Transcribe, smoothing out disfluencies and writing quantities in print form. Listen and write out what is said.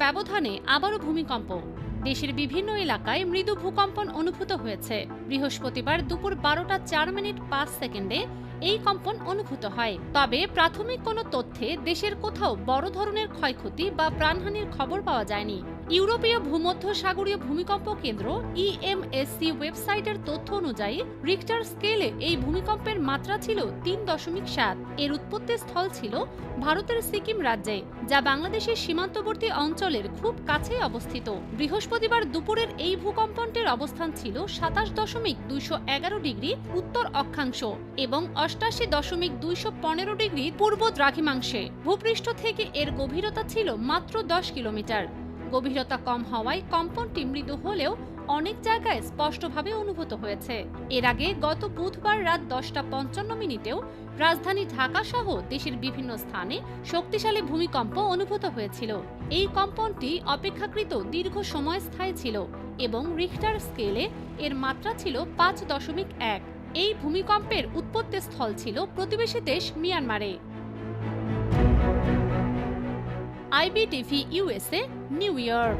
ব্যবধানে আবারও ভূমিকম্প। দেশের বিভিন্ন এলাকায় মৃদু ভূকম্পন অনুভূত হয়েছে। বৃহস্পতিবার দুপুর 12:04 এই কম্পন অনুভূত হয়। তবে প্রাথমিক কোনো তথ্যে দেশের কোথাও বড় ধরনের ক্ষয়ক্ষতি বা প্রাণহানির খবর পাওয়া যায়নি। ইউরোপীয় ভূমধ্যসাগরীয় ভূমিকম্প কেন্দ্র ইএমএসসি ওয়েবসাইটের তথ্য অনুযায়ী রিক্টার স্কেলে এই ভূমিকম্পের মাত্রা ছিল 3.7। এর উৎপত্তি স্থল ছিল ভারতের সিকিম রাজ্যে, যা বাংলাদেশের সীমান্তবর্তী অঞ্চলের খুব কাছেই অবস্থিত। বৃহস্পতিবার দুপুরের এই ভূকম্পনটির অবস্থান ছিল 27.211 ডিগ্রি উত্তর অক্ষাংশ এবং 88.215 ডিগ্রি পূর্ব দ্রাঘিমাংশে। ভূপৃষ্ঠ থেকে এর গভীরতা ছিল মাত্র 10 কিলোমিটার। গভীরতা কম হওয়ায় কম্পনটি মৃদু হলেও অনেক জায়গায় স্পষ্টভাবে অনুভূত হয়েছে। এর আগে গত বুধবার রাত 10:55 রাজধানী ঢাকা সহ দেশের বিভিন্ন স্থানে শক্তিশালী ভূমিকম্প অনুভূত হয়েছিল। এই কম্পনটি অপেক্ষাকৃত দীর্ঘ সময় স্থায়ী ছিল এবং রিখটার স্কেলে এর মাত্রা ছিল 5.1। এই ভূমিকম্পের উৎপত্তি স্থল ছিল প্রতিবেশী দেশ মিয়ানমারে। IBTV USA, new York.